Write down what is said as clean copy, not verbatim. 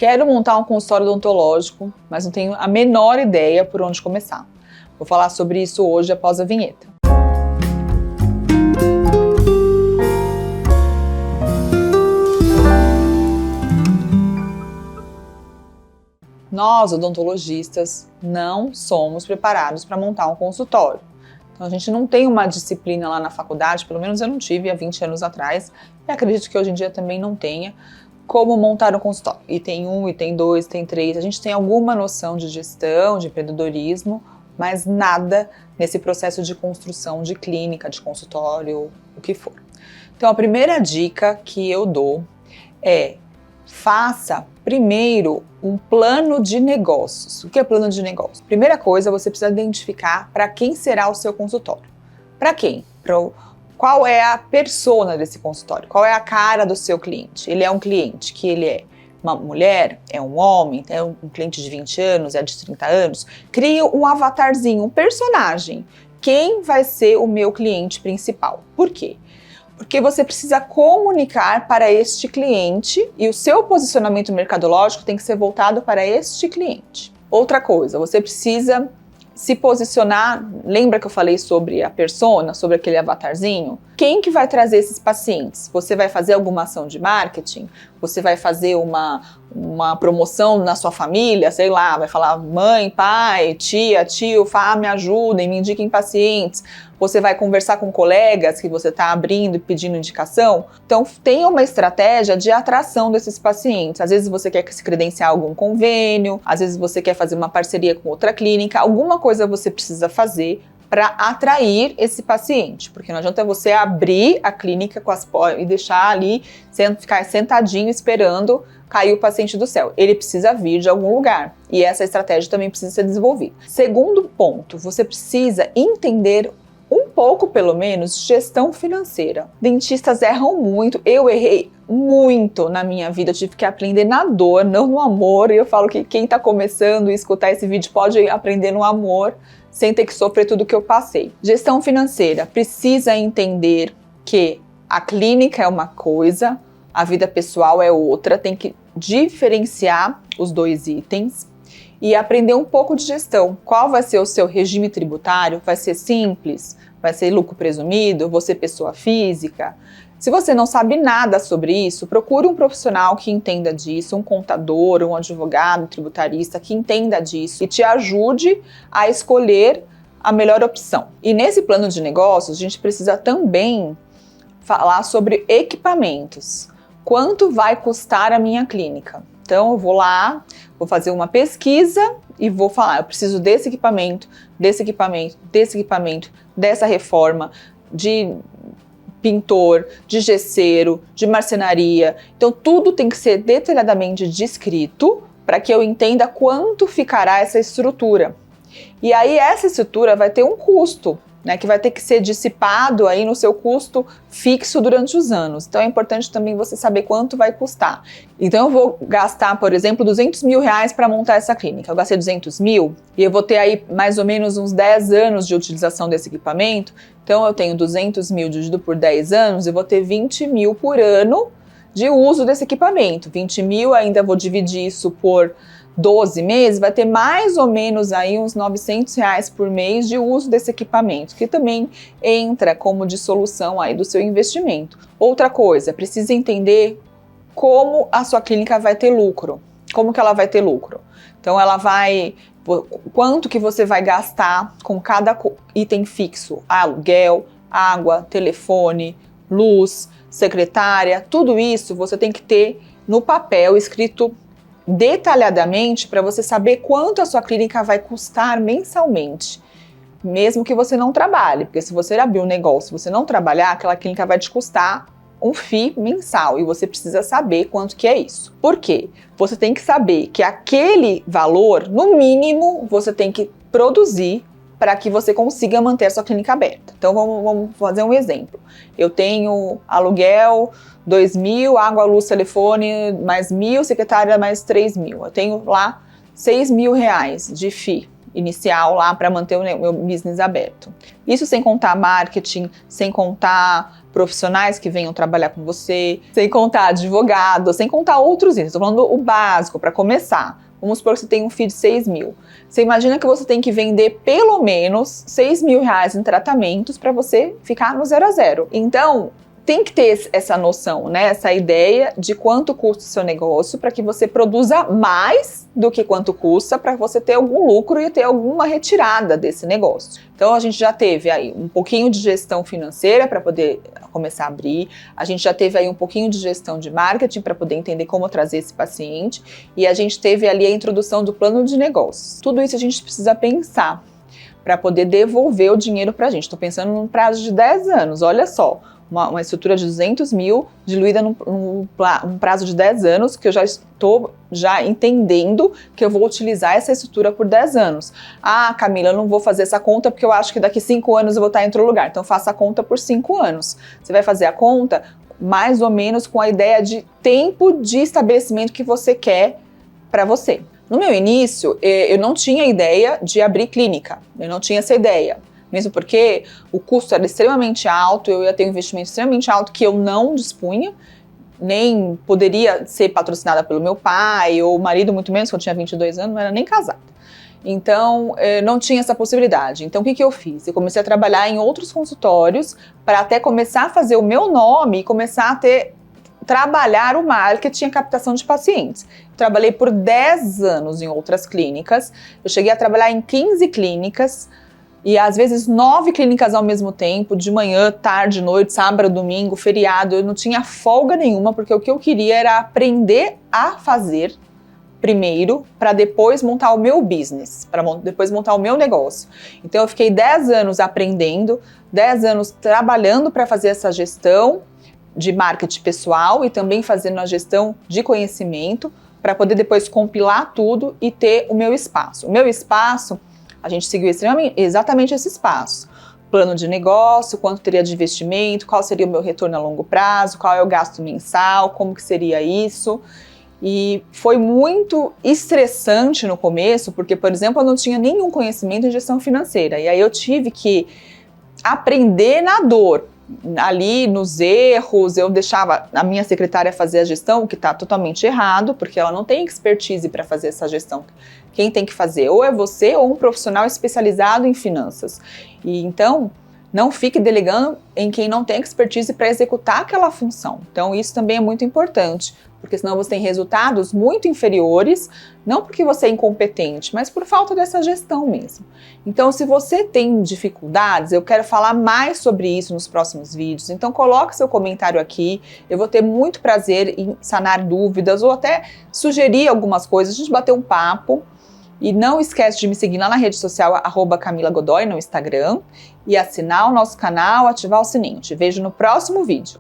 Quero montar um consultório odontológico, mas não tenho a menor ideia por onde começar. Vou falar sobre isso hoje após a vinheta. Nós, odontologistas, não somos preparados para montar um consultório. Então a gente não tem uma disciplina lá na faculdade, pelo menos eu não tive há 20 anos atrás, e acredito que hoje em dia também não tenha, como montar um consultório. Item 1, item 2, item 3, a gente tem alguma noção de gestão, de empreendedorismo, mas nada nesse processo de construção de clínica, de consultório, o que for. Então a primeira dica que eu dou é: faça primeiro um plano de negócios. O que é plano de negócios? Primeira coisa, você precisa identificar para quem será o seu consultório. Para quem? Qual é a persona desse consultório? Qual é a cara do seu cliente? Ele é um cliente que ele é uma mulher, é um homem, é um cliente de 20 anos, é de 30 anos. Crie um avatarzinho, um personagem. Quem vai ser o meu cliente principal? Por quê? Porque você precisa comunicar para este cliente e o seu posicionamento mercadológico tem que ser voltado para este cliente. Outra coisa, você precisa se posicionar, lembra que eu falei sobre a persona, sobre aquele avatarzinho? Quem que vai trazer esses pacientes? Você vai fazer alguma ação de marketing? Você vai fazer uma promoção na sua família? Sei lá, vai falar mãe, pai, tia, tio, me ajudem, me indiquem pacientes. Você vai conversar com colegas que você está abrindo e pedindo indicação? Então, tenha uma estratégia de atração desses pacientes. Às vezes você quer se credenciar a algum convênio, às vezes você quer fazer uma parceria com outra clínica, alguma coisa você precisa fazer para atrair esse paciente, porque não adianta você abrir a clínica com as e deixar ali, ficar sentadinho esperando cair o paciente do céu. Ele precisa vir de algum lugar e essa estratégia também precisa ser desenvolvida. Segundo ponto, você precisa entender um pouco, pelo menos, gestão financeira. Dentistas erram muito, eu errei muito na minha vida, eu tive que aprender na dor, não no amor, e eu falo que quem está começando a escutar esse vídeo pode aprender no amor, sem ter que sofrer tudo que eu passei. Gestão financeira, precisa entender que a clínica é uma coisa, a vida pessoal é outra, tem que diferenciar os dois itens e aprender um pouco de gestão. Qual vai ser o seu regime tributário? Vai ser simples? Vai ser lucro presumido? Você pessoa física? Se você não sabe nada sobre isso, procure um profissional que entenda disso, um contador, um advogado, um tributarista que entenda disso e te ajude a escolher a melhor opção. E nesse plano de negócios, a gente precisa também falar sobre equipamentos. Quanto vai custar a minha clínica? Então eu vou lá, vou fazer uma pesquisa e vou falar, eu preciso desse equipamento, desse equipamento, desse equipamento, dessa reforma, de pintor, de gesseiro, de marcenaria. Então tudo tem que ser detalhadamente descrito para que eu entenda quanto ficará essa estrutura. E aí essa estrutura vai ter um custo, né, que vai ter que ser dissipado aí no seu custo fixo durante os anos. Então é importante também você saber quanto vai custar. Então eu vou gastar, por exemplo, 200 mil reais para montar essa clínica. Eu gastei 200 mil e eu vou ter aí mais ou menos uns 10 anos de utilização desse equipamento. Então eu tenho 200 mil dividido por 10 anos, eu vou ter 20 mil por ano de uso desse equipamento. 20 mil, ainda vou dividir isso por 12 meses, vai ter mais ou menos aí uns 900 reais por mês de uso desse equipamento, que também entra como dissolução aí do seu investimento. Outra coisa, precisa entender como a sua clínica vai ter lucro. Como que ela vai ter lucro? Então quanto que você vai gastar com cada item fixo? Aluguel, água, telefone, luz, secretária, tudo isso você tem que ter no papel escrito detalhadamente para você saber quanto a sua clínica vai custar mensalmente, mesmo que você não trabalhe, porque se você abrir um negócio e você não trabalhar, aquela clínica vai te custar um FII mensal e você precisa saber quanto que é isso. Por quê? Você tem que saber que aquele valor, no mínimo, você tem que produzir para que você consiga manter a sua clínica aberta. Então vamos fazer um exemplo. Eu tenho aluguel 2 mil, água, luz, telefone, mais 1.000, secretária, mais 3 mil. Eu tenho lá 6 mil reais de FII inicial lá para manter o meu business aberto. Isso sem contar marketing, sem contar profissionais que venham trabalhar com você, sem contar advogado, sem contar outros itens. Estou falando o básico para começar. Vamos supor que você tem um FII de 6 mil. Você imagina que você tem que vender pelo menos 6 mil reais em tratamentos para você ficar no 0 a 0. Então, tem que ter essa noção, né? Essa ideia de quanto custa o seu negócio para que você produza mais do que quanto custa para você ter algum lucro e ter alguma retirada desse negócio. Então a gente já teve aí um pouquinho de gestão financeira para poder começar a abrir, a gente já teve aí um pouquinho de gestão de marketing para poder entender como trazer esse paciente e a gente teve ali a introdução do plano de negócios. Tudo isso a gente precisa pensar para poder devolver o dinheiro para a gente. Estou pensando num prazo de 10 anos, olha só. Uma estrutura de 200 mil diluída num prazo de 10 anos, que eu já estou entendendo que eu vou utilizar essa estrutura por 10 anos. Ah, Camila, eu não vou fazer essa conta porque eu acho que daqui 5 anos eu vou estar em outro lugar. Então faça a conta por 5 anos. Você vai fazer a conta mais ou menos com a ideia de tempo de estabelecimento que você quer para você. No meu início, eu não tinha ideia de abrir clínica. Eu não tinha essa ideia. Mesmo porque o custo era extremamente alto, eu ia ter um investimento extremamente alto que eu não dispunha, nem poderia ser patrocinada pelo meu pai ou marido, muito menos, que eu tinha 22 anos, não era nem casada. Então, não tinha essa possibilidade. Então, o que eu fiz? Eu comecei a trabalhar em outros consultórios para até começar a fazer o meu nome e começar a trabalhar o marketing e a captação de pacientes. Eu trabalhei por 10 anos em outras clínicas, eu cheguei a trabalhar em 15 clínicas, e às vezes 9 clínicas ao mesmo tempo, de manhã, tarde, noite, sábado, domingo, feriado. Eu não tinha folga nenhuma, porque o que eu queria era aprender a fazer primeiro, para depois montar o meu business, para depois montar o meu negócio. Então eu fiquei 10 anos aprendendo, 10 anos trabalhando para fazer essa gestão de marketing pessoal e também fazendo a gestão de conhecimento, para poder depois compilar tudo e ter o meu espaço. O meu espaço, a gente seguiu exatamente esse espaço. Plano de negócio, quanto teria de investimento, qual seria o meu retorno a longo prazo, qual é o gasto mensal, como que seria isso. E foi muito estressante no começo, porque, por exemplo, eu não tinha nenhum conhecimento em gestão financeira. E aí eu tive que aprender na dor. Ali nos erros, eu deixava a minha secretária fazer a gestão, o que está totalmente errado, porque ela não tem expertise para fazer essa gestão. Quem tem que fazer ou é você ou um profissional especializado em finanças. E então, não fique delegando em quem não tem expertise para executar aquela função. Então, isso também é muito importante, porque senão você tem resultados muito inferiores, não porque você é incompetente, mas por falta dessa gestão mesmo. Então, se você tem dificuldades, eu quero falar mais sobre isso nos próximos vídeos, então coloque seu comentário aqui, eu vou ter muito prazer em sanar dúvidas ou até sugerir algumas coisas, a gente bater um papo. E não esquece de me seguir lá na rede social @CamilaGodoy no Instagram e assinar o nosso canal, ativar o sininho. Te vejo no próximo vídeo.